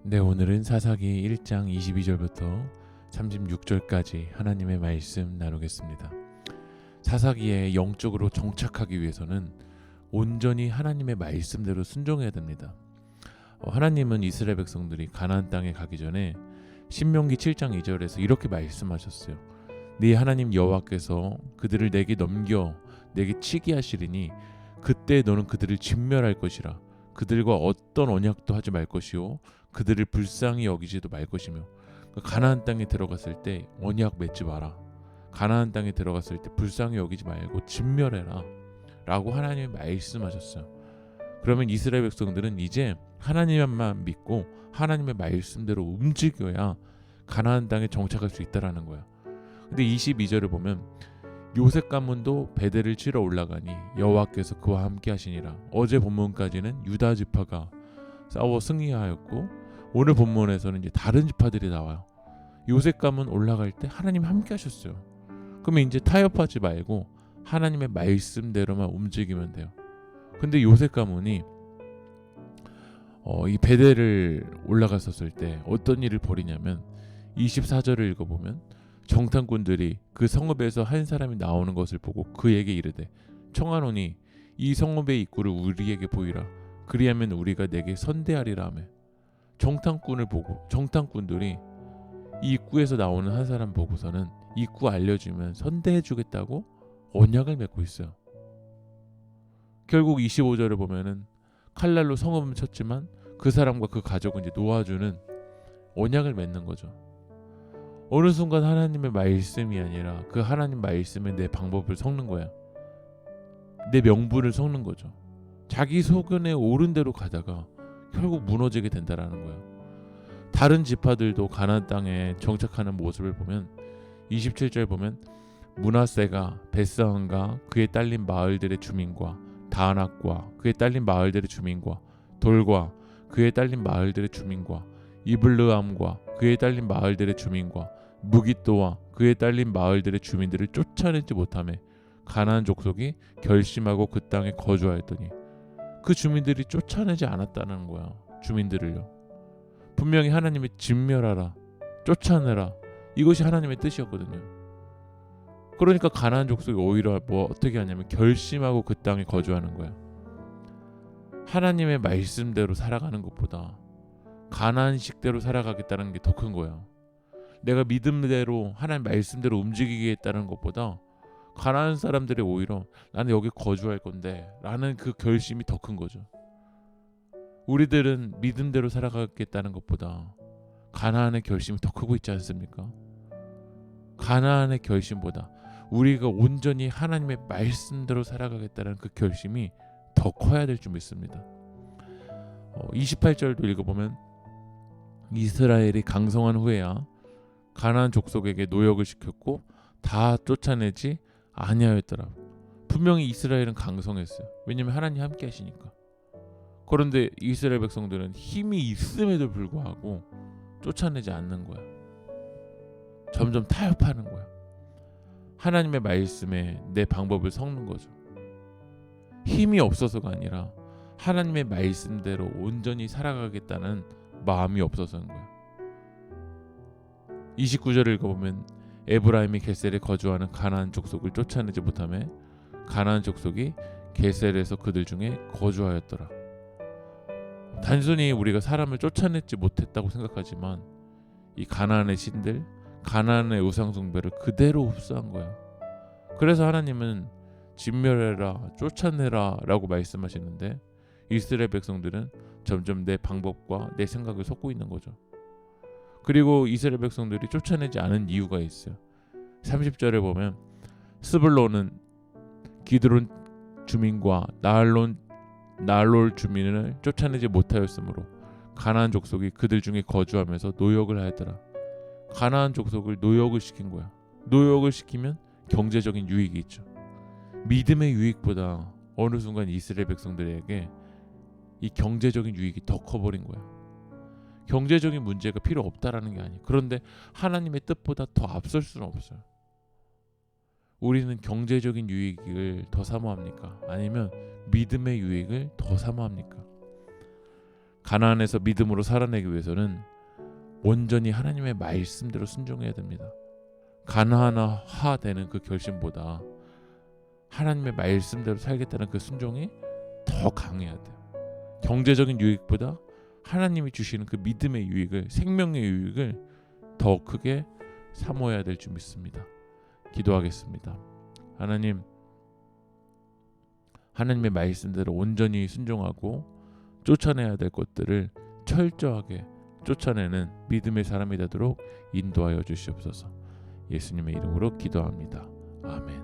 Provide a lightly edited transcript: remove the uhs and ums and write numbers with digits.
네, 오늘은 사사기 1장 22절부터 36절까지 하나님의 말씀 나누겠습니다. 사사기에 영적으로 정착하기 위해서는 온전히 하나님의 말씀대로 순종해야 됩니다. 하나님은 이스라엘 백성들이 가나안 땅에 가기 전에 신명기 7장 2절에서 이렇게 말씀하셨어요. 네 하나님 여호와께서 그들을 내게 넘겨 내게 치게 하시리니 그때 너는 그들을 진멸할 것이라. 그들과 어떤 언약도 하지 말 것이요 그들을 불쌍히 여기지도 말 것이며. 가나안 땅에 들어갔을 때 언약 맺지 마라. 가나안 땅에 들어갔을 때 불쌍히 여기지 말고 진멸해라 라고 하나님이 말씀하셨어요. 그러면 이스라엘 백성들은 이제 하나님만 믿고 하나님의 말씀대로 움직여야 가나안 땅에 정착할 수 있다라는 거야. 근데 22절을 보면 요셉 가문도 베델을 치러 올라가니 여호와께서 그와 함께 하시니라. 어제 본문까지는 유다 지파가 싸워 승리하였고 오늘 본문에서는 이제 다른 지파들이 나와요. 요셉 가문 올라갈 때 하나님 함께 하셨어요. 그러면 이제 타협하지 말고 하나님의 말씀대로만 움직이면 돼요. 근데 요셉 가문이 이 베델을 올라갔었을 때 어떤 일을 벌이냐면 24절을 읽어보면 정탐꾼들이 그 성읍에서 한 사람이 나오는 것을 보고 그에게 이르되 청하노니 이 성읍의 입구를 우리에게 보이라. 그리하면 우리가 내게 선대하리라 하며. 정탐꾼을 보고 정탐꾼들이 이 입구에서 나오는 한 사람 보고서는 입구 알려주면 선대해 주겠다고 언약을 맺고 있어요. 결국 25절을 보면은 칼날로 성읍은 쳤지만 그 사람과 그 가족은 이제 놓아주는 언약을 맺는 거죠. 어느 순간 하나님의 말씀이 아니라 그 하나님 말씀에 내 방법을 섞는 거야. 내 명분을 섞는 거죠. 자기 소견에 옳은 대로 가다가 결국 무너지게 된다라는 거야. 다른 지파들도 가나안 땅에 정착하는 모습을 보면 27절 보면 므낫세가 벳사한과 그의 딸린 마을들의 주민과 다낙과 그의 딸린 마을들의 주민과 돌과 그의 딸린 마을들의 주민과 이블르암과 그의 딸린 마을들의 주민과 무깃도와 그의 딸린 마을들의 주민들을 쫓아내지 못하며 가나안 족속이 결심하고 그 땅에 거주하였더니 그 주민들이 쫓아내지 않았다는 거야. 주민들을요. 분명히 하나님이 진멸하라, 쫓아내라, 이것이 하나님의 뜻이었거든요. 그러니까 가나안 족속이 오히려 어떻게 하냐면 결심하고 그 땅에 거주하는 거야. 하나님의 말씀대로 살아가는 것보다 가나안식대로 살아가겠다는 게 더 큰 거야. 내가 믿음대로 하나님 말씀대로 움직이겠다는 것보다 가나안 사람들이 오히려 나는 여기 거주할 건데 라는 그 결심이 더 큰 거죠. 우리들은 믿음대로 살아가겠다는 것보다 가나안의 결심이 더 크고 있지 않습니까? 가나안의 결심보다 우리가 온전히 하나님의 말씀대로 살아가겠다는 그 결심이 더 커야 될 줄 믿습니다. 28절도 읽어보면 이스라엘이 강성한 후에야 가나안 족속에게 노역을 시켰고 다 쫓아내지 아니하였더라. 분명히 이스라엘은 강성했어요. 왜냐하면 하나님 함께 하시니까. 그런데 이스라엘 백성들은 힘이 있음에도 불구하고 쫓아내지 않는 거야. 점점 타협하는 거야. 하나님의 말씀에 내 방법을 섞는 거죠. 힘이 없어서가 아니라 하나님의 말씀대로 온전히 살아가겠다는 마음이 없어서인 거야. 29절을 읽어보면 에브라임이 게셀에 거주하는 가나안 족속을 쫓아내지 못하며 가나안 족속이 게셀에서 그들 중에 거주하였더라. 단순히 우리가 사람을 쫓아내지 못했다고 생각하지만 이 가나안의 신들, 가나안의 우상 숭배를 그대로 흡수한 거야. 그래서 하나님은 진멸해라, 쫓아내라 라고 말씀하시는데 이스라엘 백성들은 점점 내 방법과 내 생각을 섞고 있는 거죠. 그리고 이스라엘 백성들이 쫓아내지 않은 이유가 있어요. 30절에 보면 스불론은 기드론 주민과 나알롤 주민을 쫓아내지 못하였으므로 가나안 족속이 그들 중에 거주하면서 노역을 하였더라. 가나안 족속을 노역을 시킨 거야. 노역을 시키면 경제적인 유익이 있죠. 믿음의 유익보다 어느 순간 이스라엘 백성들에게 이 경제적인 유익이 더 커버린 거야. 경제적인 문제가 필요 없다라는 게 아니에요. 그런데 하나님의 뜻보다 더 앞설 수는 없어요. 우리는 경제적인 유익을 더 사모합니까? 아니면 믿음의 유익을 더 사모합니까? 가나안에서 믿음으로 살아내기 위해서는 온전히 하나님의 말씀대로 순종해야 됩니다. 가나안화되는 그 결심보다 하나님의 말씀대로 살겠다는 그 순종이 더 강해야 돼요. 경제적인 유익보다 하나님이 주시는 그 믿음의 유익을, 생명의 유익을 더 크게 사모해야 될 줄 믿습니다. 기도하겠습니다. 하나님, 하나님의 말씀대로 온전히 순종하고 쫓아내야 될 것들을 철저하게 쫓아내는 믿음의 사람이 되도록 인도하여 주시옵소서. 예수님의 이름으로 기도합니다. 아멘.